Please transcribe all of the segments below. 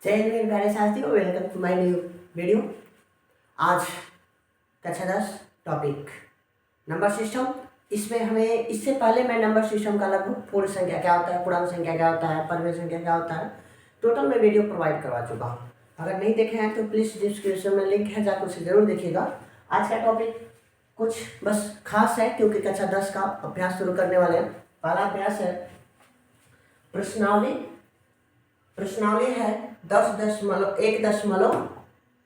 जय हिंद मेरे प्यारे साथियों, welcome to my new video. आज कक्षा 10 टॉपिक नंबर सिस्टम। इसमें हमें इससे पहले मैं नंबर सिस्टम का लगभग पूर्ण संख्या क्या होता है, पूर्णांक संख्या क्या होता है, परिमेय संख्या क्या होता है, टोटल में वीडियो प्रोवाइड करवा चुका हूँ। अगर नहीं देखे हैं तो प्लीज़ डिस्क्रिप्शन में लिंक है, जाकर उसे जरूर देखिएगा। आज का टॉपिक कुछ बस खास है क्योंकि कक्षा 10 का अभ्यास शुरू करने वाले हैं। पहला अभ्यास है प्रश्नावली। प्रश्नावली है 10.1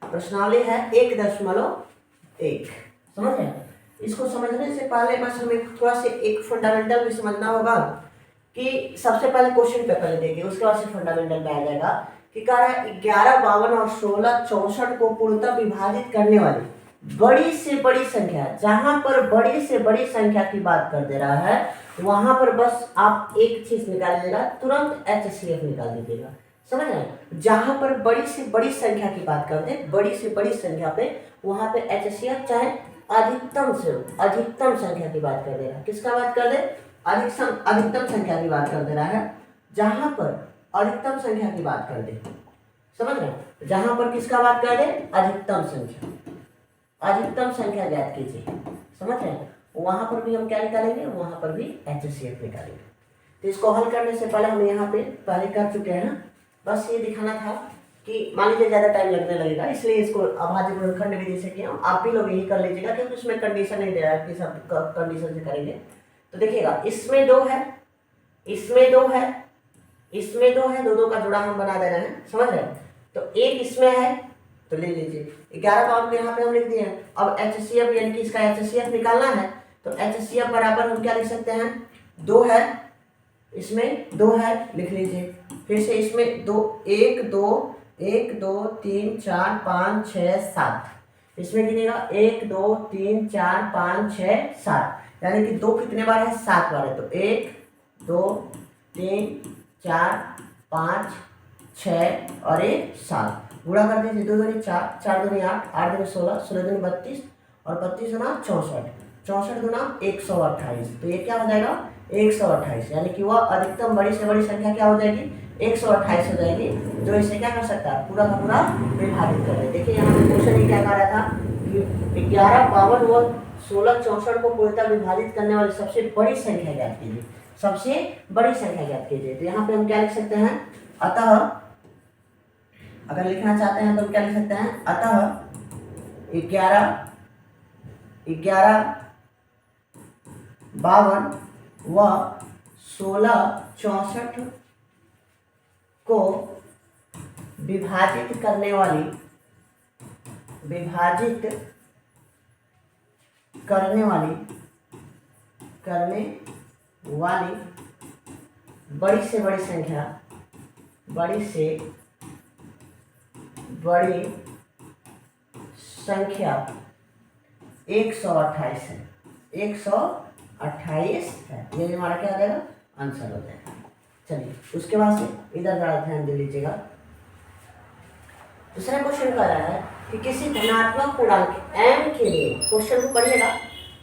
प्रश्नावली है 1.1। समझ रहे हैं? इसको समझने से पहले बस हमें थोड़ा सा एक फंडामेंटल भी समझना होगा कि सबसे पहले क्वेश्चन पेपर देंगे, उसके बाद से फंडामेंटल में आ जाएगा कि कह रहा है 11, 52 और 16, 64 को पूर्णतः विभाजित करने वाली बड़ी से बड़ी संख्या। जहां पर बड़ी से बड़ी संख्या की बात कर दे रहा है वहां पर बस आप एक चीज निकाल लीजिएगा, तुरंत HCF निकाल दीजिएगा। समझ रहे हैं? जहां पर बड़ी से बड़ी संख्या की बात कर दे, बड़ी से बड़ी संख्या पे वहां पे HCF, चाहे अधिकतम से अधिकतम संख्या की बात कर दे रहा है। किसका बात कर दे? अधिकतम संख्या की बात कर दे रहा है। जहां पर अधिकतम संख्या की बात कर दे, समझ रहे हैं? जहां पर किसका बात कर दे? अधिकतम संख्या, अधिकतम संख्या ज्ञात कीजिए। समझ रहे हैं? वहां पर भी हम क्या निकालेंगे? वहां पर भी HCF निकालेंगे। तो इसको हल करने से पहले हम यहाँ पे पहले कर चुके हैं। बस ये दिखाना था कि मान लीजिए ज़्यादा टाइम लगने लगेगा, इसलिए इसको अभाज्य गुणनखंड विधि से किया। आप भी लोग यही कर लीजिएगा क्योंकि उसमें कंडीशन नहीं दे रहा है कि सब कंडीशन से करेंगे। तो देखिएगा, इसमें 2 है, इसमें 2 है, इसमें 2 है, दो का जुड़ा हम बना दे रहे हैं। समझ रहे हैं? तो एक इसमें है तो ले लीजिए। 11 का अंक यहाँ पे हम लिख दिए हैं। अब HCF यानी कि इसका HCF निकालना है तो HCF बराबर हम क्या लिख सकते हैं? 2 है, इसमें 2 है, लिख लीजिए। फिर से इसमें 2, 1 2 1 2 3 4 5 6 7। इसमें गिनेगा 1 2 3 4 5 6 7, यानी कि 2 कितने बार है? 7 बार है। तो 1 2 3 4 5 6 और 1 7 गुणा कर दीजिए। 2 दूनी 4, 4 दूनी 8, 8 दूनी 16, 16 दूनी 32 और 32 गुना 64, 64 गुना 128। तो ये क्या हो जाएगा? 128, यानी कि वह अधिकतम बड़ी से बड़ी संख्या क्या हो जाएगी? 128 हो जाएगी, जो इसे क्या कर सकता है? पूरा का पूरा विभाजित कर दे। देखिए यहाँ पे क्वेश्चन ये क्या कह रहा था कि 11, 52 व 16, 64 को पूर्णतः विभाजित करने वाली सबसे बड़ी संख्या ज्ञात कीजिए। सबसे बड़ी संख्या ज्ञात कीजिए। तो यहाँ पे हम क्या लिख सकते हैं? अतः, अगर लिखना चाहते हैं तो क्या लिख सकते हैं? अतः 11, 52 व 16, 64 को विभाजित करने वाली बड़ी से बड़ी संख्या, बड़ी से बड़ी संख्या 128 है, 128 है। ये हमारा क्या आ जाएगा? आंसर हो जाएगा। चलिए उसके बाद से इधर ज़रा ध्यान दे लीजिएगा। दूसरा क्वेश्चन कह रहा है कि किसी धनात्मक पूर्णांक m के लिए, क्वेश्चन को पढ़िएगा,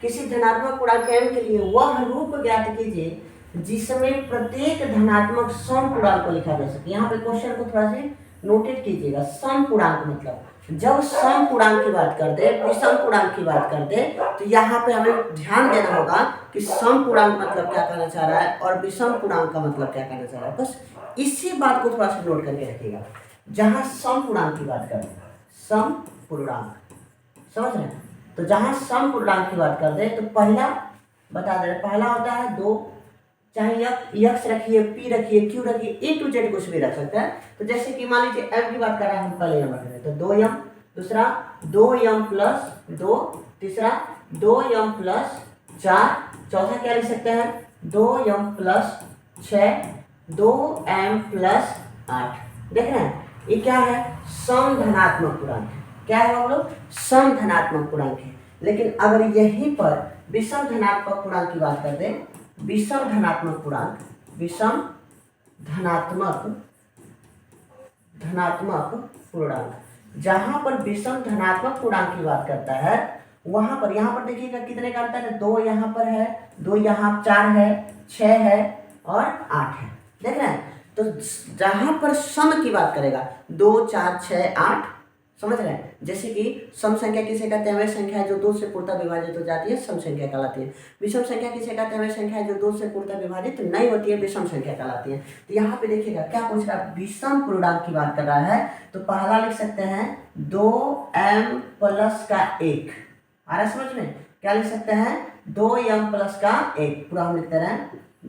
किसी धनात्मक पूर्णांक m के लिए वह रूप ज्ञात कीजिए जिसमें प्रत्येक धनात्मक सम पूर्णांक को लिखा जा सके। यहाँ पे क्वेश्चन को थोड़ा सा नोटेट कीजिएगा। सम पूर्णांक मतलब जब सम पूर्णांक की बात कर दे, विषम पूर्णांक की बात कर दे, तो यहाँ पे हमें ध्यान देना होगा कि सम पूर्णांक मतलब क्या कहना चाह रहा है और विषम पूर्णांक का मतलब क्या कहना चाह रहा है। बस इसी बात को थोड़ा सा नोट करके रखिएगा। जहाँ सम पूर्णांक की बात कर दे, सम पूर्णांक, समझ रहे हैं? तो जहाँ सम पूर्णांक की बात कर दे तो पहला बता दे, पहला होता है 2, चाहे यक्स रखिए, पी रखिए, क्यू रखिए, A to Z कुछ भी रख सकता है। तो जैसे कि मान लीजिए m की बात कर रहा है, हम पहले नंबर करें तो 2m, दूसरा 2m प्लस 2, तीसरा 2m प्लस 4, चौथा क्या लिख सकते हैं? 2m plus 6, 2m plus 8। देख रहे हैं ये क्या है? सम धनात्मक पूर्णांक है। क्या है हम लोग? सम धनात्मक पूर्णांक है। लेकिन अगर यहीं पर विषम धनात्मक पूर्णांक की बात कर दें, विषम धनात्मक पूर्णांक, विषम धनात्मक पूर्णांक, जहां पर विषम धनात्मक पूर्णांक की बात करता है वहां पर, यहाँ पर देखिएगा कितने का अंतर है? 2 यहाँ पर है, 2 यहाँ, 4 है, 6 है और 8 है। देख रहे हैं? तो जहाँ पर सम की बात करेगा 2 4 6 8, समझ रहे हैं। जैसे कि सम संख्या किसे कहते हैं, वह संख्या जो 2 से पूर्णतः विभाजित हो जाती है सम संख्या कहलाती है। विषम संख्या किसे कहते हैं, वह संख्या जो 2 से पूर्णतः विभाजित नहीं होती है विषम संख्या कहलाती है। तो यहाँ पे देखिएगा क्या पूछ रहा है, विषम पूर्णांक की बात कर रहा है। तो पहला लिख सकते हैं 2m प्लस का 1, आ रहा समझ में। क्या लिख सकते हैं 2m प्लस का 1, पूरा हम लिखते रहे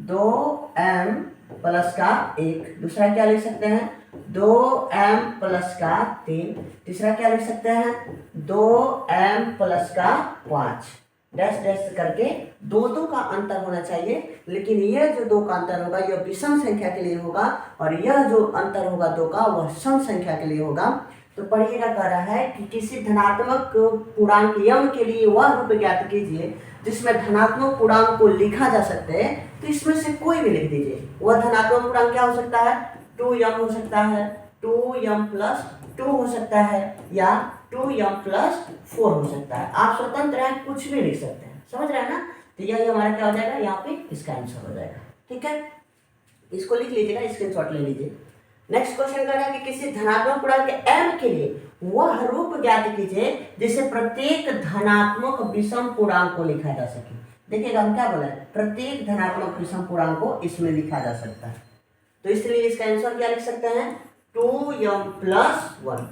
2m प्लस का 1। दूसरा क्या लिख सकते हैं 2m प्लस का 3। तीसरा क्या लिख सकते हैं 2m प्लस का 5। डैश डैश करके दो का अंतर होना चाहिए, लेकिन यह जो 2 का अंतर होगा यह विषम संख्या के लिए होगा और यह जो अंतर होगा 2 का वह सम संख्या के लिए होगा। तो पढ़िएगा, कह रहा है कि किसी धनात्मक पूर्णांक यम के लिए वह रूप ज्ञात कीजिए जिसमें धनात्मक पूर्णांक को लिखा जा सकता है। तो इसमें से कोई भी लिख दीजिए। वह धनात्मक पूर्णांक क्या हो सकता है, 2m हो सकता है, 2m प्लस 2 हो सकता है, या 2m प्लस 4 हो सकता है। आप स्वतंत्र हैं, कुछ भी लिख सकते हैं, समझ रहे हैं ना। तो यही हमारा क्या हो जाएगा, यहाँ पे इसका आंसर हो जाएगा। ठीक है, इसको लिख लीजिएगा, स्क्रीनशॉट ले लीजिए। नेक्स्ट क्वेश्चन कर रहा है कि किसी धनात्मक पूर्णांक m के लिए वह रूप ज्ञात कीजिए जिसे प्रत्येक धनात्मक विषम पूर्णांक को लिखा जा सके। देखिएगा हम क्या बोला है, प्रत्येक धनात्मक विषम पूर्णांक को इसमें लिखा जा सकता है। तो इसलिए इसका आंसर क्या लिख सकते हैं 2m प्लस 1।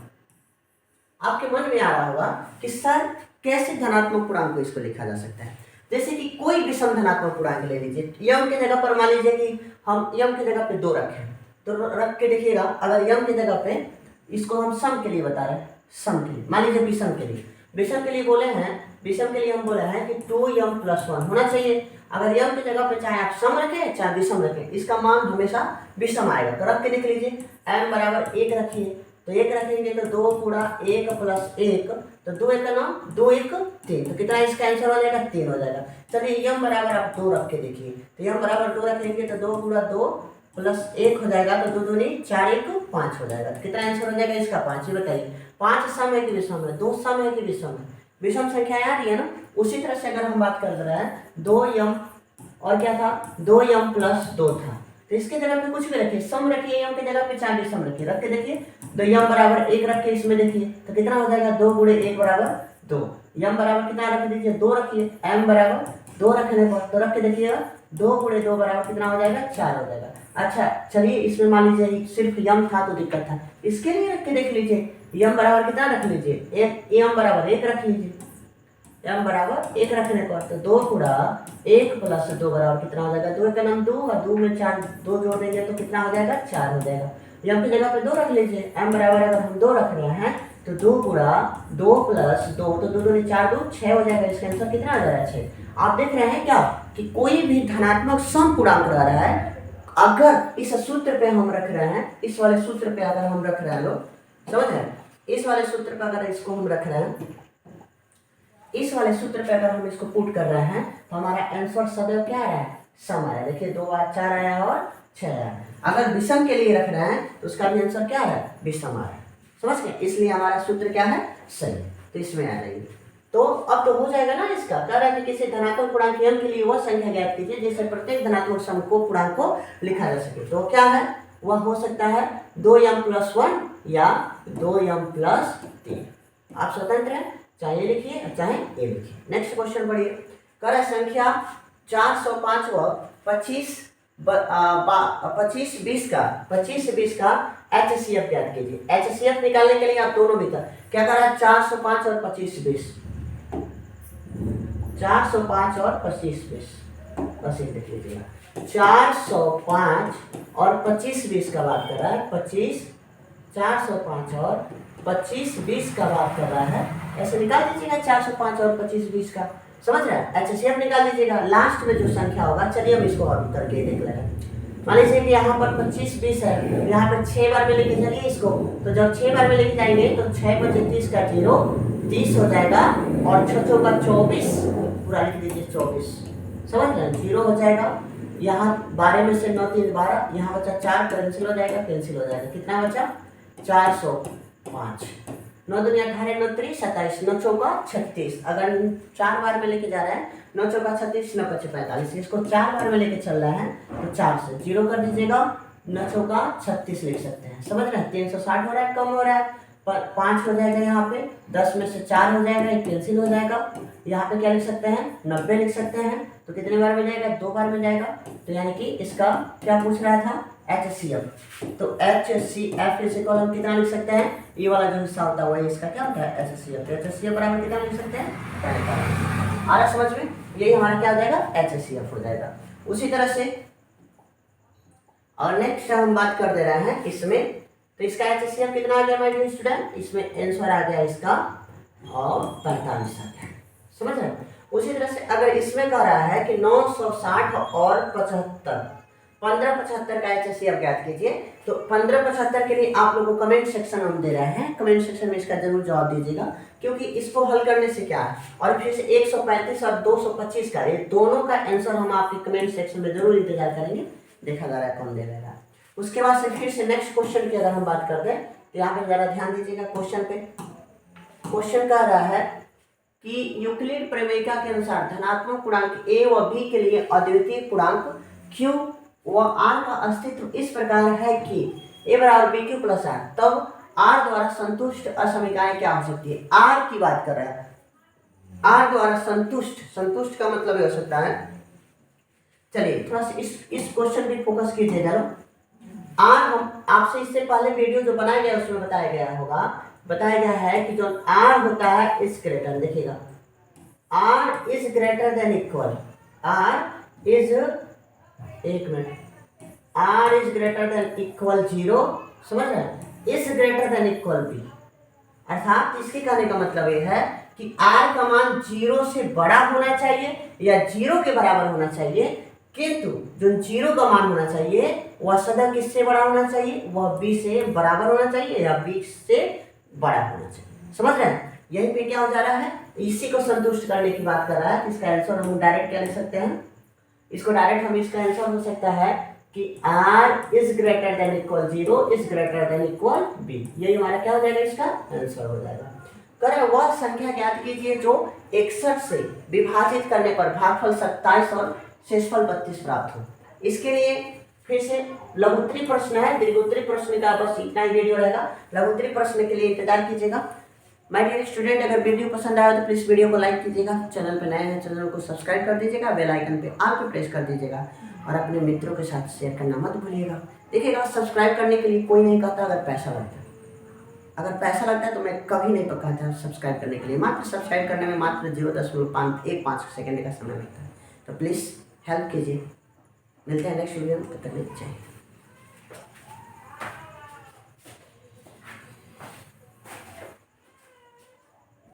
आपके मन में आ रहा होगा कि सर कैसे धनात्मक पूर्णांक को इसको लिखा जा सकता है। जैसे कि कोई विषम धनात्मक पूर्णांक ले लीजिए, यम के जगह पर मान लीजिए कि हम यम के जगह पे 2 रखें, तो रख के देखिएगा अगर यम के जगह पे इसको हम सम के लिए बता रहे हैं, सम के लिए मान लीजिए विषम के लिए, विषम के लिए बोले हैं, विषम के लिए हम बोले हैं कि 2m प्लस 1 होना चाहिए। अगर यम की जगह पे चाहे आप सम रखें चाहे विषम रखें, इसका मान हमेशा विषम आएगा। तो रख के देख लीजिए, m बराबर 1 रखिए, तो 1 रखेंगे तो 2 पूरा 1 प्लस 1, तो 2 1 का नाम 2 1 3, तो कितना इसका आंसर हो जाएगा 3 हो जाएगा। चलिए m बराबर आप 2 रख के देखिए, तो m बराबर 2 रखेंगे तो 2 पूरा 2 प्लस 1 हो जाएगा, तो 2 2 नहीं 4 1 5 हो जाएगा। कितना आंसर हो जाएगा इसका 5। ये बताइए 5 सम है कि विषम है, 2 सम है कि विषम है, विषम संख्या आ रही है ना। उसी तरह से अगर हम बात कर रहे हैं 2m और क्या था 2m प्लस 2 था, तो इसके जगह पे कुछ भी रखिए, सम रखिए, m के जगह पे चाहे विषम रखिए, रख के देखिए 2m बराबर 1 रख के इसमें देखिए तो कितना हो जाएगा 2 गुणे 1 बराबर 2। m बराबर कितना रख दीजिए 2 रखिए, m बराबर 2 रखने पर तो रख के देखिएगा 2 गुणे 2 बराबर कितना हो जाएगा 4 हो जाएगा। अच्छा चलिए इसमें मान लीजिए सिर्फ यम था तो दिक्कत था, इसके लिए रख के देख लीजिए यम बराबर कितना रख लीजिए, एम बराबर 1 रख लीजिए, एम बराबर 1 रखने पर तो 2 गुणा 1 प्लस 2 बराबर कितना हो जाएगा 2 का नाम 2 और 2 में 4 2 जोड़ देंगे तो कितना हो जाएगा 4 हो जाएगा। यम की जगह पे 2 रख लीजिए, एम बराबर अगर हम 2 रख रहे हैं तो 2 गुणा 2 प्लस 2 तो 2 2 4 2 6 हो जाएगा। इसका आंसर कितना आ जाएगा 6। आप देख रहे हैं क्या कि कोई भी धनात्मक सम पूर्णांक रह रहा है, अगर इस सूत्र पे हम रख रहे हैं, इस वाले सूत्र पे अगर हम रख रहे हैं, लोग समझ रहे हैं, इस वाले सूत्र पे अगर इसको हम रख रहे हैं, इस वाले सूत्र पे अगर हम इसको पुट कर रहे हैं तो हमारा आंसर सदैव क्या आ रहा है सम आया। देखिए 2 बार 4 आया और 6 आया। अगर विषम के लिए रख रहे हैं तो उसका भी आंसर क्या आ रहा है विषम आ रहा है, समझ गए। इसलिए हमारा सूत्र क्या है सही, तो इसमें आ जाएगी। तो अब तो हो जाएगा ना। इसका कह रहा है कि किसी धनात्मक पूर्णांक m के लिए वह संख्या ज्ञात कीजिए जिससे प्रत्येक धनात्मक सम को पूर्णांक को लिखा जा सके। तो क्या है वह हो सकता है 2m प्लस 1 या 2m प्लस 3। आप स्वतंत्र हैं, चाहे ये लिखिए चाहे ये लिखिए। नेक्स्ट क्वेश्चन पढ़िए। कह रहा है संख्या 405 व 25 20 का HCF ज्ञात कीजिए। HCF निकालने के लिए आप दोनों में क्या कर रहा है 405 और 25 20, 405 और 25 20 बस देख लीजिएगा। 405 और 25 20 का बात कर रहा है, 405 और 25 20 का बात कर रहा है। ऐसे निकाल दीजिएगा 405 और 25 20 का, समझ रहे हैं। HCF निकाल दीजिएगा, लास्ट में जो संख्या होगा। चलिए हम इसको और करके देख लेंगे। मान लीजिए कि यहाँ पर 25 20 है, यहाँ पर 6 बार में लेके चलिए इसको, तो जब 6 बार में लेके जाएंगे तो 6 × 30 का 0 30 हो जाएगा और 6 का 24 पूरा लिख दीजिए 24, समझ रहे हैं 0 हो जाएगा। यहाँ 12 में से 9 3 12, यहाँ बचा 4 कैंसिल हो जाएगा, कैंसिल हो जाएगा। कितना बचा 405, 9 दूनी 18 9 3 27, 9 चौका 36। अगर 4 बार में लेके जा रहे हैं 9 चौका 36 9 5 45, इसको 4 बार में लेके चल रहा है तो 4 से 0 कर दीजिएगा, 9 चौका 36 लिख सकते हैं, समझ रहे हैं। 360 हो रहा है, कम हो रहा है, 5 हो जाएगा यहाँ पे, 10 में से 4 हो जाएगा, ये कैंसिल हो जाएगा। यहाँ पे क्या लिख सकते हैं, 90 लिख सकते हैं। तो कितने बार में जाएगा, 2 बार में जाएगा। तो यानी कि इसका क्या पूछ रहा था, HCF। तो HCF इस इक्वल हम कितना लिख सकते हैं, ये वाला जो हिस्सा होता है वही इसका क्या होता है, HCF। HCF बराबर कितना लिख सकते हैं, आ रहा समझ में, यही हमारा क्या हो जाएगा, HCF हो जाएगा। उसी तरह से और नेक्स्ट हम बात कर दे रहे हैं इसमें, तो इसका HCF कितना आ गया मेरे स्टूडेंट, इसमें आंसर आ गया इसका और 45 आ गया, समझ रहे हैं। उसी तरह से अगर इसमें कह रहा है कि 960 और 75, 1575 का HCF ज्ञात कीजिए, तो 1575 के लिए आप लोगों को कमेंट सेक्शन हम दे रहे हैं, कमेंट सेक्शन में इसका जरूर जवाब दीजिएगा, क्योंकि इसको हल करने से क्या है, और फिर से 135 और 225 का, ये दोनों का आंसर हम आपके कमेंट सेक्शन में जरूर इंतजार करेंगे, देखा जा रहा है कौन दे रहा है। उसके बाद से फिर से नेक्स्ट क्वेश्चन की अगर हम बात करते हैं, तो यहाँ पे जरा ध्यान दीजिएगा क्वेश्चन पे। क्वेश्चन कह रहा है कि यूक्लिड प्रमेयिका के अनुसार धनात्मक पूर्णांक a व b के लिए अद्वितीय पूर्णांक q व r का अस्तित्व इस प्रकार है कि a बराबर bq प्लस r, तब r द्वारा संतुष्ट असमीकाएं क्या हो सकती है। r की बात कर रहा है, r द्वारा संतुष्ट, संतुष्ट का मतलब ये हो सकता है, चलिए थोड़ा सा इस क्वेश्चन पे फोकस कीजिए जरा। आर हम आपसे इससे पहले वीडियो जो बनाया गया उसमें बताया गया है कि जो आर होता है इज ग्रेटर, देखिएगा R is greater than equal, R is, एक minute, R is greater than equal 0, समझ रहे हैं, is greater than equal B, अर्थात इसके कहने का मतलब ये है कि आर का मान 0 से बड़ा होना चाहिए या 0 के बराबर होना चाहिए, किंतु जो 0 का मान होना चाहिए वह सदा किससे बड़ा होना चाहिए, वह b से बराबर होना चाहिए या b से बड़ा होना चाहिए, समझ रहे हैं। यही पे क्या हो जा रहा है, इसी को संतुष्ट करने की बात कर रहा है। इसका आंसर हम डायरेक्ट क्या लिख सकते हैं, इसको डायरेक्ट हम, इसका आंसर हो सकता है कि r is greater than equal 0 is greater than equal b, यही हमारा क्या हो जाएगा, इसका आंसर हो जाएगा। करें वह संख्या ज्ञात कीजिए जो 61 से विभाजित करने पर भागफल 27 और शेषफल 32 प्राप्त हो। इसके लिए फिर से लघुत्तरी प्रश्न है, दीर्घोत्तरी प्रश्न का बस इतना ही वीडियो रहेगा, लघुत्तरी प्रश्न के लिए इंतजार कीजिएगा। माय डियर स्टूडेंट, अगर वीडियो पसंद आया तो प्लीज़ वीडियो को लाइक कीजिएगा, चैनल पे नए हैं चैनल को सब्सक्राइब कर दीजिएगा, बेल आइकन पे ऑल पे प्रेस कर दीजिएगा और अपने मित्रों के साथ शेयर करना मत भूलिएगा। देखिएगा सब्सक्राइब करने के लिए कोई नहीं कहता अगर पैसा लगता है, अगर पैसा लगता है तो मैं कभी नहीं कहता सब्सक्राइब करने के लिए, मात्र सब्सक्राइब करने में मात्र 0.15 सेकेंड का समय लगता है, तो प्लीज़ हेल्प कीजिए। मिलते हैं नेक्स्ट वीडियो में, तब तक के लिए जय हिंद।